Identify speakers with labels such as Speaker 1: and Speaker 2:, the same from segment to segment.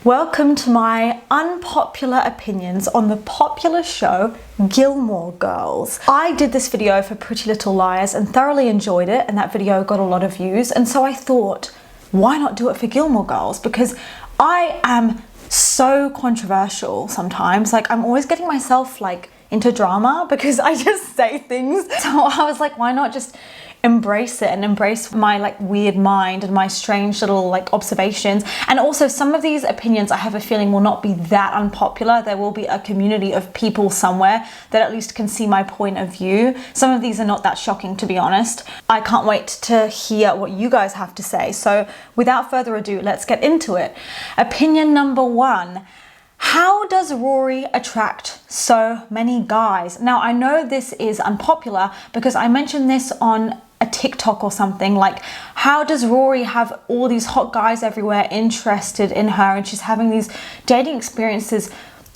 Speaker 1: Welcome to my unpopular opinions on the popular show Gilmore Girls. I did this video for Pretty Little Liars and thoroughly enjoyed it, and that video got a lot of views, and so I thought, why not do it for Gilmore Girls? Because I am so controversial sometimes. Like, I'm always getting myself into drama because I just say things. So I was like, why not just embrace it and embrace my weird mind and my strange little observations. And also, some of these opinions I have a feeling will not be that unpopular. There will be a community of people somewhere that at least can see my point of view. Some of these are not that shocking, to be honest. I can't wait to hear what you guys have to say. So without further ado, let's get into it. Opinion number one. How does Rory attract so many guys? Now, I know this is unpopular because I mentioned this on a TikTok or something. How does Rory have all these hot guys everywhere interested in her, and she's having these dating experiences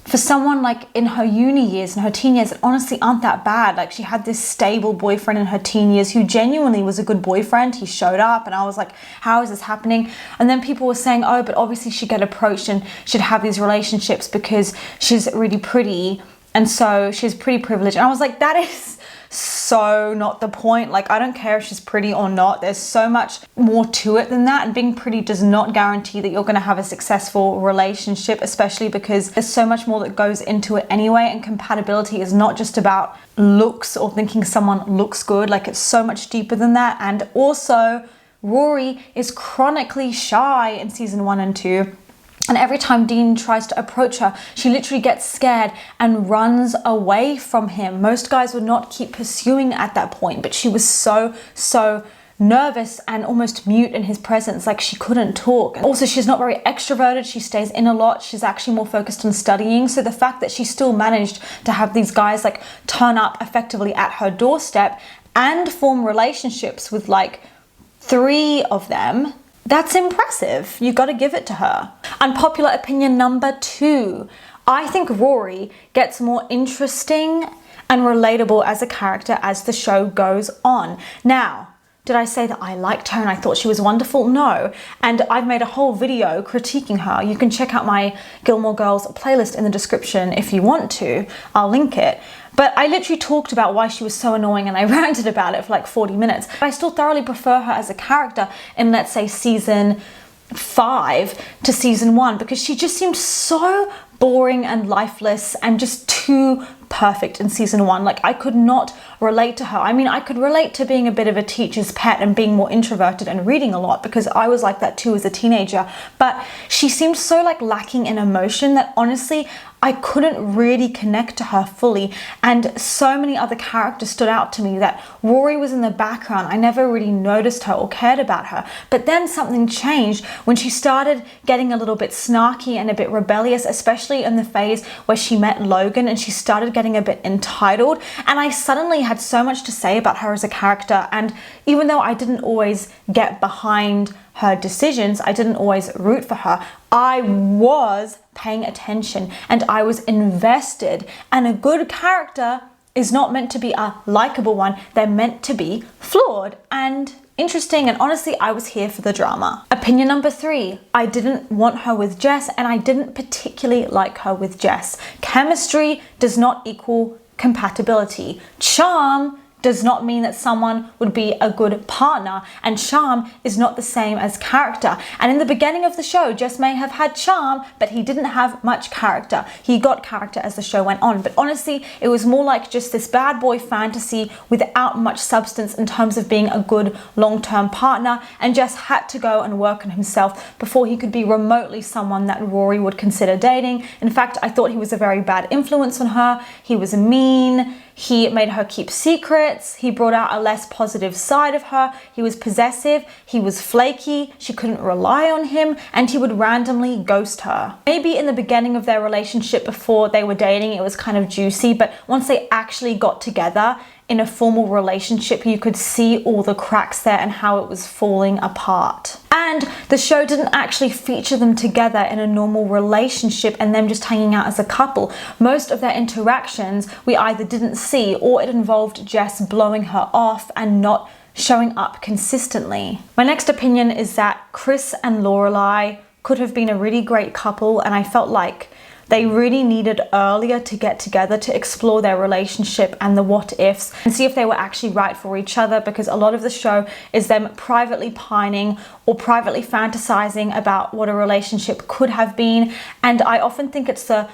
Speaker 1: for someone in her uni years and her teen years that honestly aren't that bad. She had this stable boyfriend in her teen years who genuinely was a good boyfriend. He showed up and I was like, how is this happening? And then people were saying, oh, but obviously she'd get approached and she'd have these relationships because she's really pretty and so she's pretty privileged. And I was like, that is so not the point. I don't care if she's pretty or not. There's so much more to it than that, and being pretty does not guarantee that you're going to have a successful relationship, especially because there's so much more that goes into it anyway, and compatibility is not just about looks or thinking someone looks good. It's so much deeper than that. And also, Rory is chronically shy in season 1 and 2. And every time Dean tries to approach her, she literally gets scared and runs away from him. Most guys would not keep pursuing at that point, but she was so nervous and almost mute in his presence. She couldn't talk. Also, she's not very extroverted. She stays in a lot. She's actually more focused on studying. So the fact that she still managed to have these guys turn up effectively at her doorstep and form relationships with 3 of them, that's impressive. You got to give it to her. Unpopular opinion number 2. I think Rory gets more interesting and relatable as a character as the show goes on. Now, did I say that I liked her and I thought she was wonderful? No. And I've made a whole video critiquing her. You can check out my Gilmore Girls playlist in the description if you want to. I'll link it. But I literally talked about why she was so annoying and I ranted about it for 40 minutes. But I still thoroughly prefer her as a character in, let's say, season 5 to season 1, because she just seemed so boring and lifeless and just too perfect in season 1. I could not relate to her. I mean, I could relate to being a bit of a teacher's pet and being more introverted and reading a lot, because I was like that too as a teenager. But she seemed so lacking in emotion that honestly, I couldn't really connect to her fully. And so many other characters stood out to me that Rory was in the background. I never really noticed her or cared about her. But then something changed when she started getting a little bit snarky and a bit rebellious, especially in the phase where she met Logan and she started getting a bit entitled. And I suddenly had so much to say about her as a character. And even though I didn't always get behind her decisions, I didn't always root for her, I was paying attention and I was invested. And a good character is not meant to be a likable one. They're meant to be flawed and interesting, and honestly, I was here for the drama. Opinion number 3. I didn't want her with Jess, and I didn't particularly like her with Jess. Chemistry does not equal compatibility. Charm does not mean that someone would be a good partner, and charm is not the same as character. And in the beginning of the show, Jess may have had charm, but he didn't have much character. He got character as the show went on, but honestly, it was more like just this bad boy fantasy without much substance in terms of being a good long-term partner, and Jess had to go and work on himself before he could be remotely someone that Rory would consider dating. In fact, I thought he was a very bad influence on her. He was mean. He made her keep secrets. He brought out a less positive side of her. He was possessive. He was flaky. She couldn't rely on him, and he would randomly ghost her. Maybe in the beginning of their relationship before they were dating, it was kind of juicy, but once they actually got together in a formal relationship, you could see all the cracks there and how it was falling apart. And the show didn't actually feature them together in a normal relationship and them just hanging out as a couple. Most of their interactions we either didn't see, or it involved Jess blowing her off and not showing up consistently. My next opinion is that Chris and Lorelai could have been a really great couple, and I felt like they really needed earlier to get together to explore their relationship and the what ifs and see if they were actually right for each other, because a lot of the show is them privately pining or privately fantasizing about what a relationship could have been. And I often think it's the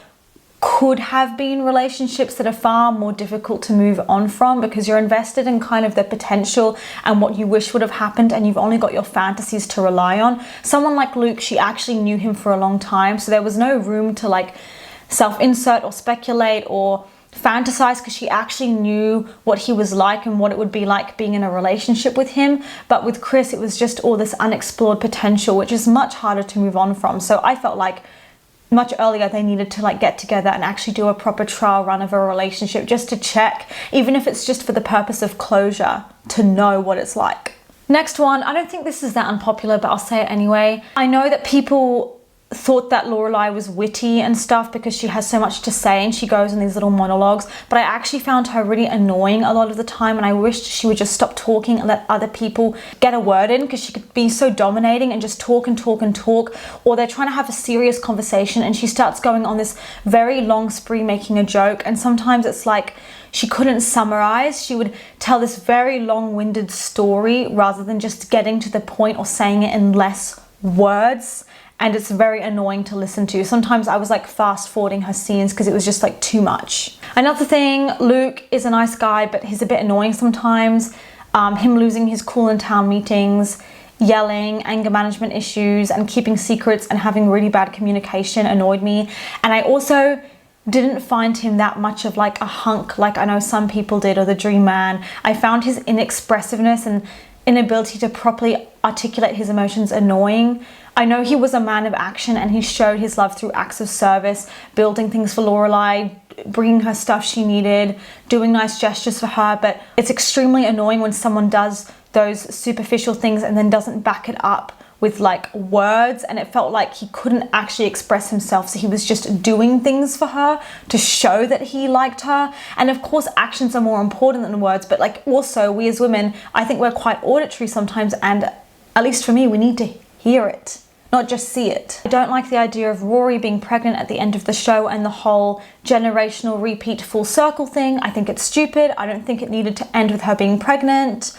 Speaker 1: could have been relationships that are far more difficult to move on from, because you're invested in kind of the potential and what you wish would have happened, and you've only got your fantasies to rely on. Someone like Luke, she actually knew him for a long time, so there was no room to like self-insert or speculate or fantasize, because she actually knew what he was like and what it would be like being in a relationship with him. But with Chris, it was just all this unexplored potential, which is much harder to move on from. So I felt like much earlier they needed to like get together and actually do a proper trial run of a relationship, just to check, even if it's just for the purpose of closure, to know what it's like. Next one, I don't think this is that unpopular, but I'll say it anyway. I know that people thought that Lorelai was witty and stuff because she has so much to say and she goes in these little monologues, but I actually found her really annoying a lot of the time, and I wished she would just stop talking and let other people get a word in, because she could be so dominating and just talk and talk and talk. Or they're trying to have a serious conversation and she starts going on this very long spree making a joke, and sometimes it's like she couldn't summarize. She would tell this very long-winded story rather than just getting to the point or saying it in less words. And it's very annoying to listen to. Sometimes I was like fast forwarding her scenes because it was just like too much. Another thing, Luke is a nice guy, but he's a bit annoying sometimes. Him losing his cool in town meetings, yelling, anger management issues, and keeping secrets and having really bad communication annoyed me. And I also didn't find him that much of like a hunk like I know some people did, or the dream man. I found his inexpressiveness and inability to properly articulate his emotions annoying. I know he was a man of action and he showed his love through acts of service, building things for Lorelai, bringing her stuff she needed, doing nice gestures for her, but it's extremely annoying when someone does those superficial things and then doesn't back it up with like words, and it felt like he couldn't actually express himself, so he was just doing things for her to show that he liked her. And of course actions are more important than words, but like also we as women, I think we're quite auditory sometimes, and at least for me, we need to hear it, not just see it. I don't like the idea of Rory being pregnant at the end of the show and the whole generational repeat full circle thing. I think it's stupid. I don't think it needed to end with her being pregnant.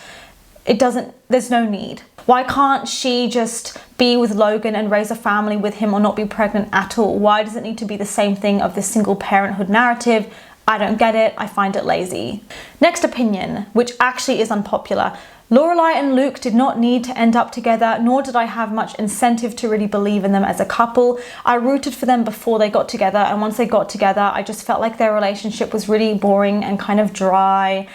Speaker 1: There's no need. Why can't she just be with Logan and raise a family with him, or not be pregnant at all? Why does it need to be the same thing of the single parenthood narrative? I don't get it. I find it lazy. Next opinion, which actually is unpopular. Lorelai and Luke did not need to end up together, nor did I have much incentive to really believe in them as a couple. I rooted for them before they got together, and once they got together, I just felt like their relationship was really boring and kind of dry,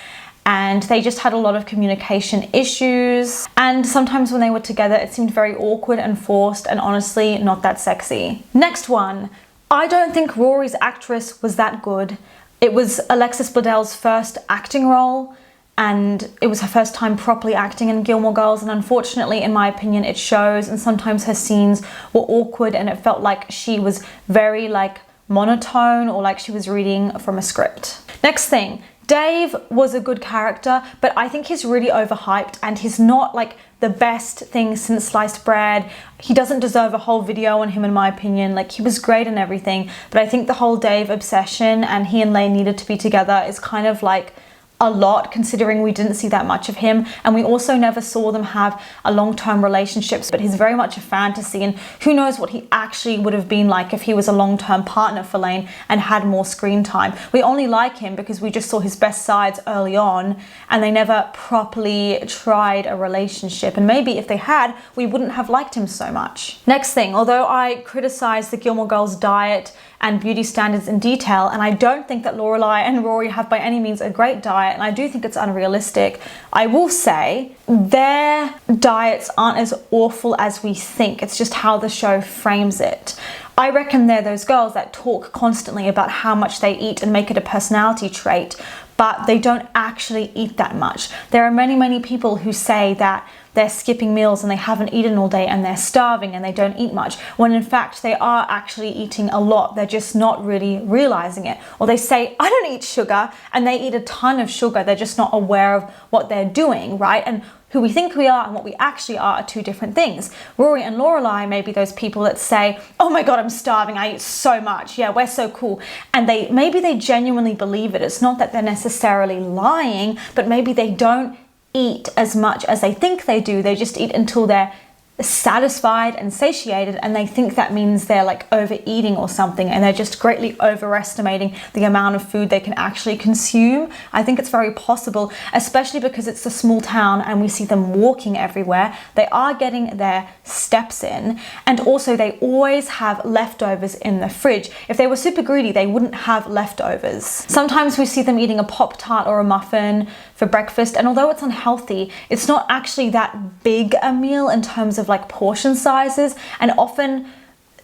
Speaker 1: and they just had a lot of communication issues. And sometimes when they were together, it seemed very awkward and forced, and honestly, not that sexy. Next one. I don't think Rory's actress was that good. It was Alexis Bledel's first acting role, and it was her first time properly acting in Gilmore Girls, and unfortunately, in my opinion, it shows. And sometimes her scenes were awkward and it felt like she was very like monotone, or like she was reading from a script. Next thing, Dave was a good character, but I think he's really overhyped and he's not like the best thing since sliced bread. He doesn't deserve a whole video on him, in my opinion. Like, he was great and everything, but I think the whole Dave obsession and he and Lane needed to be together is kind of like a lot, considering we didn't see that much of him, and we also never saw them have a long-term relationship. But he's very much a fantasy, and who knows what he actually would have been like if he was a long-term partner for Lane and had more screen time. We only like him because we just saw his best sides early on, and they never properly tried a relationship, and maybe if they had, we wouldn't have liked him so much. Next thing, although I criticize the Gilmore Girls diet and beauty standards in detail, and I don't think that Lorelai and Rory have by any means a great diet, and I do think it's unrealistic, I will say their diets aren't as awful as we think. It's just how the show frames it. I reckon they're those girls that talk constantly about how much they eat and make it a personality trait, but they don't actually eat that much. There are many people who say that they're skipping meals and they haven't eaten all day and they're starving and they don't eat much, when in fact they are actually eating a lot. They're just not really realizing it. Or they say, I don't eat sugar, and they eat a ton of sugar. They're just not aware of what they're doing, right? And who we think we are and what we actually are two different things. Rory and Lorelai may be those people that say, oh my God, I'm starving, I eat so much, yeah, we're so cool. And maybe they genuinely believe it. It's not that they're necessarily lying, but maybe they don't eat as much as they think they do. They just eat until they're satisfied and satiated, and they think that means they're like overeating or something, and they're just greatly overestimating the amount of food they can actually consume. I think it's very possible, especially because it's a small town and we see them walking everywhere. They are getting their steps in, and also they always have leftovers in the fridge. If they were super greedy, they wouldn't have leftovers. Sometimes we see them eating a Pop-Tart or a muffin for breakfast, and although it's unhealthy, it's not actually that big a meal in terms of like portion sizes. And often,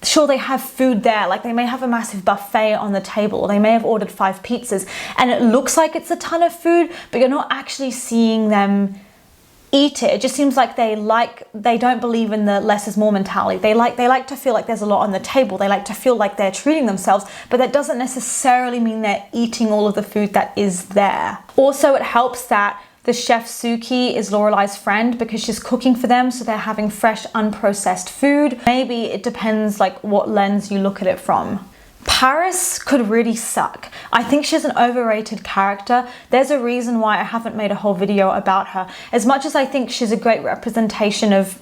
Speaker 1: sure, they have food there, like they may have a massive buffet on the table, or they may have ordered 5 pizzas and it looks like it's a ton of food, but you're not actually seeing them eat it. It just seems like they don't believe in the less is more mentality. They like to feel like there's a lot on the table. They like to feel like they're treating themselves, but that doesn't necessarily mean they're eating all of the food that is there. Also, it helps that the chef Sookie is Lorelai's friend because she's cooking for them, so they're having fresh, unprocessed food. Maybe it depends like what lens you look at it from. Paris could really suck. I think she's an overrated character. There's a reason why I haven't made a whole video about her. As much as I think she's a great representation of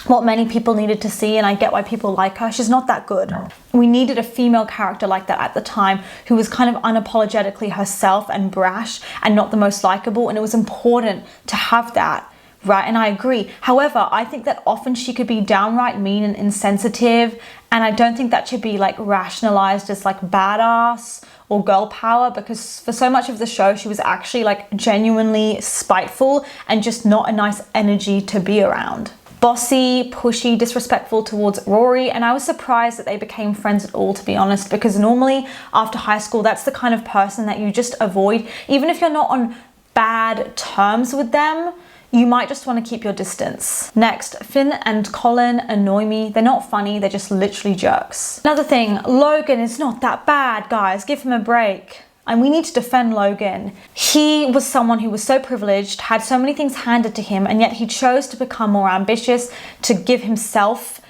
Speaker 1: what many people needed to see, and I get why people like her, she's not that good. We needed a female character like that at the time, who was kind of unapologetically herself and brash and not the most likable, and it was important to have that, right? And I agree. However, I think that often she could be downright mean and insensitive, and I don't think that should be like rationalized as like badass or girl power, because for so much of the show she was actually like genuinely spiteful and just not a nice energy to be around. Bossy, pushy, disrespectful towards Rory, and I was surprised that they became friends at all, to be honest, because normally after high school that's the kind of person that you just avoid. Even if you're not on bad terms with them, you might just want to keep your distance. Next, Finn and Colin annoy me. They're not funny, they're just literally jerks. Another thing, Logan is not that bad, guys, give him a break. And we need to defend Logan. He was someone who was so privileged, had so many things handed to him, and yet he chose to become more ambitious, to give himself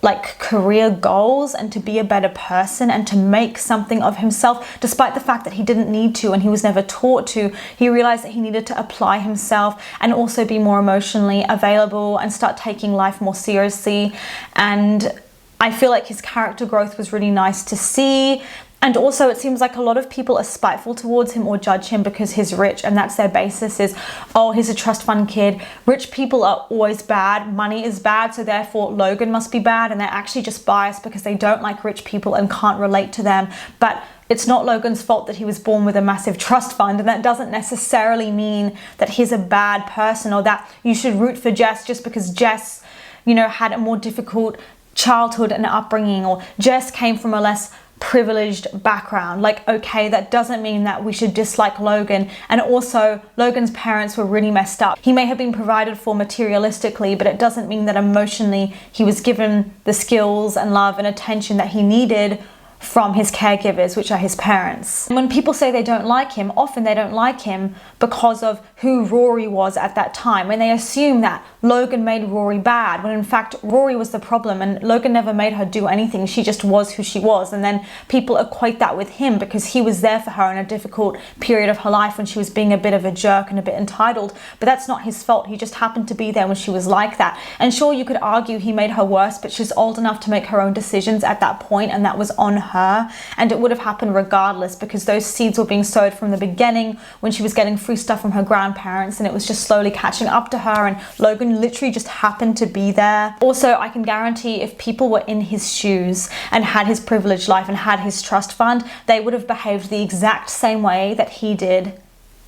Speaker 1: like career goals and to be a better person and to make something of himself, despite the fact that he didn't need to and he was never taught to. He realized that he needed to apply himself and also be more emotionally available and start taking life more seriously. And I feel like his character growth was really nice to see. And also it seems like a lot of people are spiteful towards him or judge him because he's rich, and that's their basis is, oh, he's a trust fund kid. Rich people are always bad. Money is bad, so therefore Logan must be bad. And they're actually just biased because they don't like rich people and can't relate to them. But it's not Logan's fault that he was born with a massive trust fund, and that doesn't necessarily mean that he's a bad person or that you should root for Jess just because Jess, you know, had a more difficult childhood and upbringing, or Jess came from a less privileged background. Like, okay, that doesn't mean that we should dislike Logan. And also, Logan's parents were really messed up. He may have been provided for materialistically, but it doesn't mean that emotionally he was given the skills and love and attention that he needed from his caregivers, which are his parents. And when people say they don't like him, often they don't like him because of who Rory was at that time, and they assume that Logan made Rory bad, when in fact Rory was the problem and Logan never made her do anything. She just was who she was, and then people equate that with him because he was there for her in a difficult period of her life when she was being a bit of a jerk and a bit entitled. But that's not his fault. He just happened to be there when she was like that. And sure, you could argue he made her worse, but she's old enough to make her own decisions at that point, and that was on her, and it would have happened regardless because those seeds were being sowed from the beginning when she was getting free stuff from her grandparents, and it was just slowly catching up to her, and Logan literally just happened to be there. Also, I can guarantee if people were in his shoes and had his privileged life and had his trust fund, they would have behaved the exact same way that he did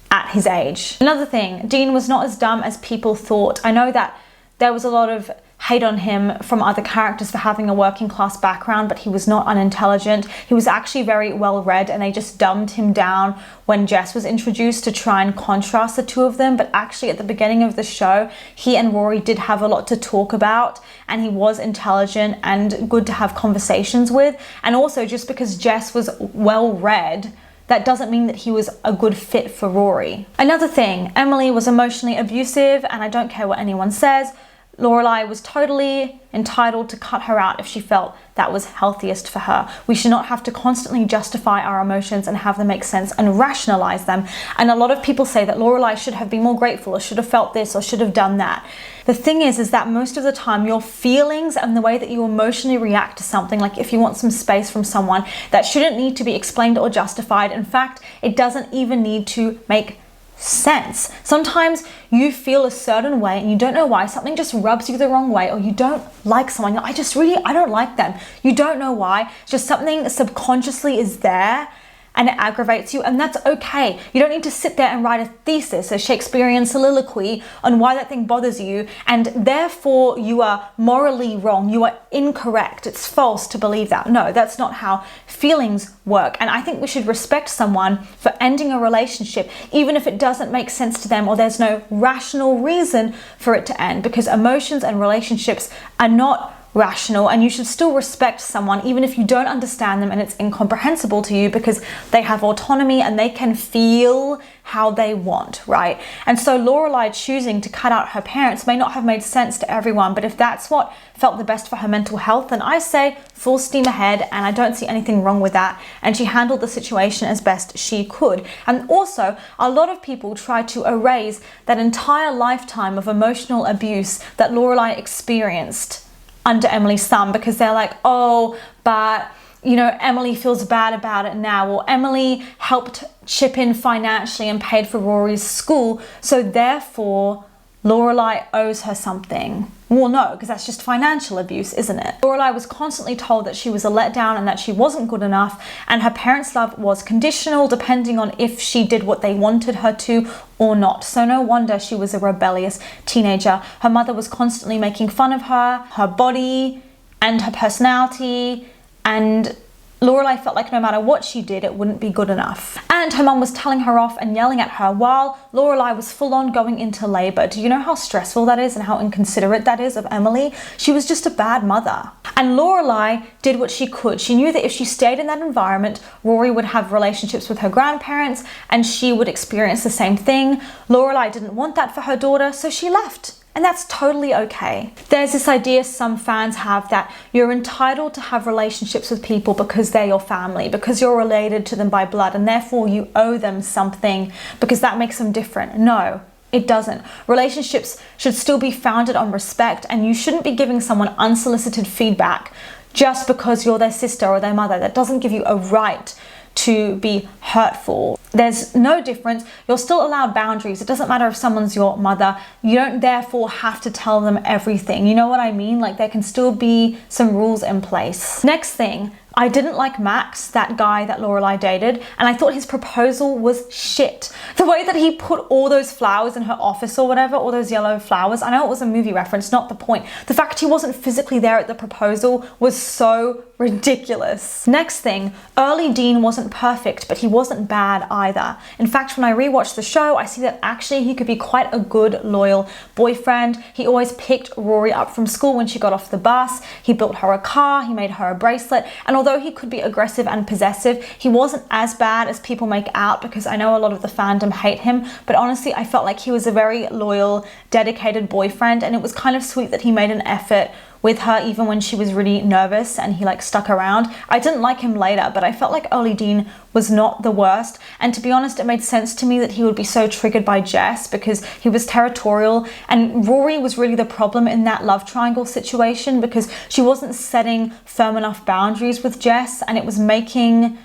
Speaker 1: at his age. Another thing, Dean was not as dumb as people thought. I know that there was a lot of hate on him from other characters for having a working class background, but he was not unintelligent. He was actually very well read, and they just dumbed him down when Jess was introduced to try and contrast the two of them. But actually at the beginning of the show, he and Rory did have a lot to talk about, and he was intelligent and good to have conversations with. And also, just because Jess was well read, that doesn't mean that he was a good fit for Rory. Another thing, Emily was emotionally abusive, and I don't care what anyone says, Lorelai was totally entitled to cut her out if she felt that was healthiest for her. We should not have to constantly justify our emotions and have them make sense and rationalize them. And a lot of people say that Lorelai should have been more grateful, or should have felt this, or should have done that. The thing is that most of the time your feelings and the way that you emotionally react to something, like if you want some space from someone, that shouldn't need to be explained or justified. In fact, it doesn't even need to make sense. Sometimes you feel a certain way and you don't know why. Something just rubs you the wrong way, or you don't like someone. I don't like them. You don't know why. Just something subconsciously is there and it aggravates you, and that's okay. You don't need to sit there and write a thesis, a Shakespearean soliloquy on why that thing bothers you, and therefore you are morally wrong. You are incorrect. It's false to believe that. No, that's not how feelings work. And I think we should respect someone for ending a relationship, even if it doesn't make sense to them or there's no rational reason for it to end, because emotions and relationships are not rational, and you should still respect someone even if you don't understand them and it's incomprehensible to you, because they have autonomy and they can feel how they want, right? And so Lorelai choosing to cut out her parents may not have made sense to everyone, but if that's what felt the best for her mental health, then I say full steam ahead, and I don't see anything wrong with that. And she handled the situation as best she could. And also, a lot of people try to erase that entire lifetime of emotional abuse that Lorelai experienced under Emily's thumb, because they're like, oh, but you know, Emily feels bad about it now, or Emily helped chip in financially and paid for Rory's school, so therefore Lorelai owes her something. Well, no, because that's just financial abuse, isn't it? Lorelai was constantly told that she was a letdown and that she wasn't good enough, and her parents' love was conditional depending on if she did what they wanted her to or not. So no wonder she was a rebellious teenager. Her mother was constantly making fun of her body and her personality, and Lorelai felt like no matter what she did, it wouldn't be good enough. And her mum was telling her off and yelling at her while Lorelai was full on going into labor. Do you know how stressful that is and how inconsiderate that is of Emily? She was just a bad mother. And Lorelai did what she could. She knew that if she stayed in that environment, Rory would have relationships with her grandparents and she would experience the same thing. Lorelai didn't want that for her daughter, so she left. And that's totally okay. There's this idea some fans have that you're entitled to have relationships with people because they're your family, because you're related to them by blood, and therefore you owe them something because that makes them different. No, it doesn't. Relationships should still be founded on respect, and you shouldn't be giving someone unsolicited feedback just because you're their sister or their mother. That doesn't give you a right to be hurtful. There's no difference. You're still allowed boundaries. It doesn't matter if someone's your mother. You don't therefore have to tell them everything. You know what I mean? Like, there can still be some rules in place. Next thing, I didn't like Max, that guy that Lorelai dated, and I thought his proposal was shit. The way that he put all those flowers in her office or whatever, all those yellow flowers, I know it was a movie reference, not the point. The fact he wasn't physically there at the proposal was so ridiculous. Next thing, early Dean wasn't perfect, but he wasn't bad either. In fact, when I rewatched the show, I see that actually he could be quite a good, loyal boyfriend. He always picked Rory up from school when she got off the bus. He built her a car, he made her a bracelet, and although he could be aggressive and possessive, he wasn't as bad as people make out, because I know a lot of the fandom hate him, but honestly, I felt like he was a very loyal, dedicated boyfriend, and it was kind of sweet that he made an effort with her even when she was really nervous and he like stuck around. I didn't like him later, but I felt like early Dean was not the worst, and to be honest, it made sense to me that he would be so triggered by Jess because he was territorial, and Rory was really the problem in that love triangle situation because she wasn't setting firm enough boundaries with Jess, and it was making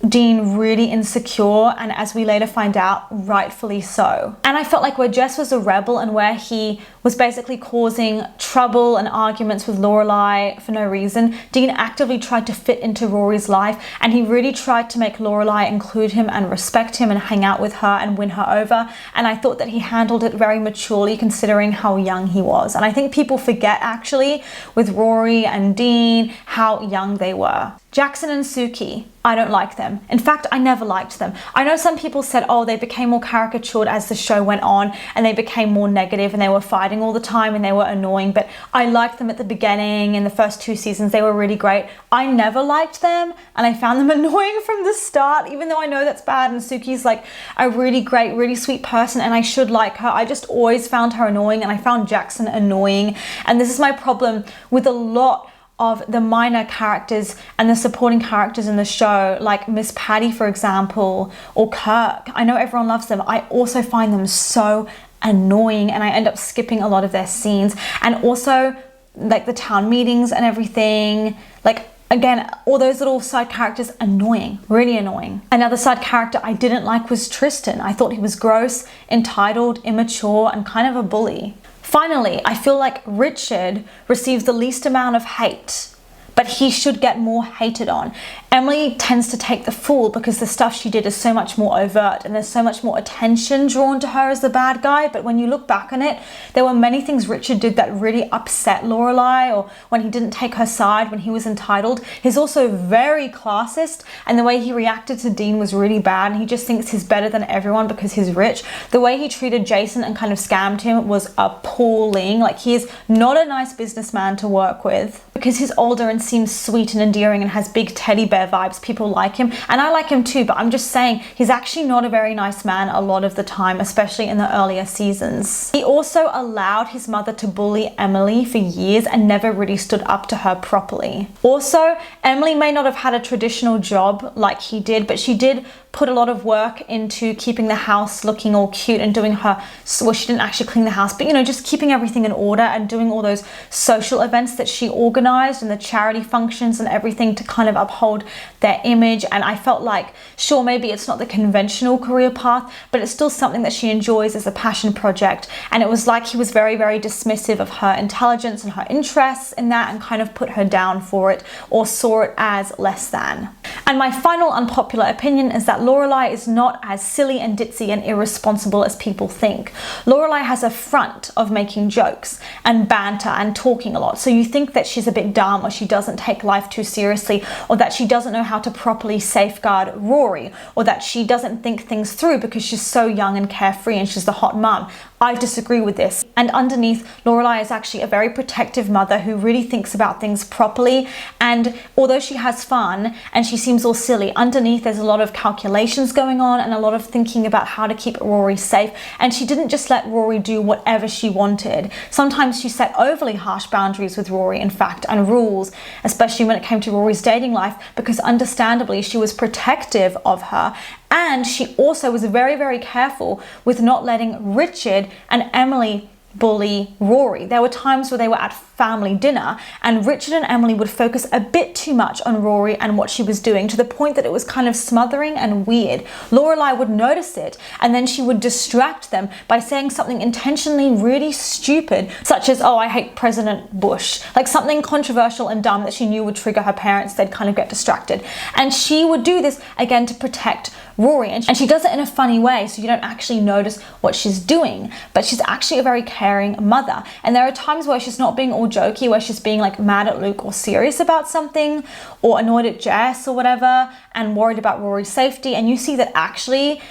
Speaker 1: Dean really insecure, and as we later find out, rightfully so. And I felt like where Jess was a rebel and where he was basically causing trouble and arguments with Lorelai for no reason, Dean actively tried to fit into Rory's life, and he really tried to make Lorelai include him and respect him and hang out with her and win her over. And I thought that he handled it very maturely considering how young he was. And I think people forget actually with Rory and Dean how young they were. Jackson and Sookie, I don't like them. In fact, I never liked them. I know some people said, oh, they became more caricatured as the show went on and they became more negative and they were fighting all the time and they were annoying, but I liked them at the beginning. In the first 2 seasons, they were really great. I never liked them and I found them annoying from the start, even though I know that's bad and Sookie's like a really great, really sweet person and I should like her. I just always found her annoying and I found Jackson annoying. And this is my problem with a lot of the minor characters and the supporting characters in the show, like Miss Patty, for example, or Kirk. I know everyone loves them. I also find them so annoying and I end up skipping a lot of their scenes. And also like the town meetings and everything, like again, all those little side characters, annoying, really annoying. Another side character I didn't like was Tristan. I thought he was gross, entitled, immature, and kind of a bully. Finally, I feel like Richard receives the least amount of hate, but he should get more hated on. Emily tends to take the fall because the stuff she did is so much more overt and there's so much more attention drawn to her as the bad guy. But when you look back on it, there were many things Richard did that really upset Lorelai, or when he didn't take her side, when he was entitled. He's also very classist and the way he reacted to Dean was really bad and he just thinks he's better than everyone because he's rich. The way he treated Jason and kind of scammed him was appalling. Like, he is not a nice businessman to work with. Because he's older and seems sweet and endearing and has big teddy bear vibes, people like him, and I like him too, but I'm just saying he's actually not a very nice man a lot of the time, especially in the earlier seasons. He also allowed his mother to bully Emily for years and never really stood up to her properly. Also, Emily may not have had a traditional job like he did, but she did put a lot of work into keeping the house looking all cute and doing her, well, she didn't actually clean the house, but you know, just keeping everything in order and doing all those social events that she organized and the charity functions and everything to kind of uphold their image. And I felt like, sure, maybe it's not the conventional career path, but it's still something that she enjoys as a passion project. And it was like he was very, very dismissive of her intelligence and her interests in that and kind of put her down for it or saw it as less than. And my final unpopular opinion is that Lorelai is not as silly and ditzy and irresponsible as people think. Lorelai has a front of making jokes and banter and talking a lot, so you think that she's a bit dumb or she doesn't take life too seriously or that she doesn't know how to properly safeguard Rory or that she doesn't think things through because she's so young and carefree and she's the hot mum. I disagree with this. And underneath, Lorelai is actually a very protective mother who really thinks about things properly. And although she has fun and she seems all silly, underneath there's a lot of calculations going on and a lot of thinking about how to keep Rory safe. And she didn't just let Rory do whatever she wanted. Sometimes she set overly harsh boundaries with Rory, in fact, and rules, especially when it came to Rory's dating life, because understandably she was protective of her. And she also was very, very careful with not letting Richard and Emily bully Rory. There were times where they were at family dinner and Richard and Emily would focus a bit too much on Rory and what she was doing, to the point that it was kind of smothering and weird. Lorelai would notice it and then she would distract them by saying something intentionally really stupid, such as, oh, I hate President Bush, like something controversial and dumb that she knew would trigger her parents. They'd kind of get distracted. And she would do this again to protect Rory, and she does it in a funny way, so you don't actually notice what she's doing, but she's actually a very caring mother. And there are times where she's not being all jokey, where she's being like mad at Luke or serious about something or annoyed at Jess or whatever and worried about Rory's safety, and you see that actually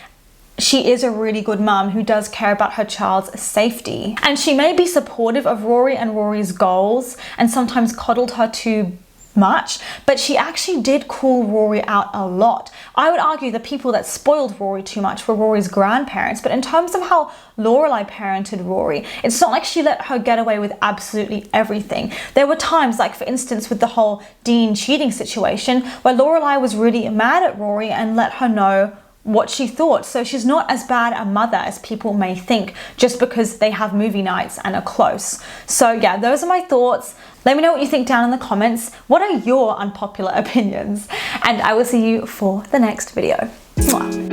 Speaker 1: she is a really good mum who does care about her child's safety. And she may be supportive of Rory and Rory's goals and sometimes coddled her too much, but she actually did call Rory out a lot. I would argue the people that spoiled Rory too much were Rory's grandparents, but in terms of how Lorelai parented Rory, it's not like she let her get away with absolutely everything. There were times, like for instance with the whole Dean cheating situation, where Lorelai was really mad at Rory and let her know what she thought. So she's not as bad a mother as people may think just because they have movie nights and are close. So yeah, those are my thoughts. Let me know what you think down in the comments. What are your unpopular opinions? And I will see you for the next video. Mwah.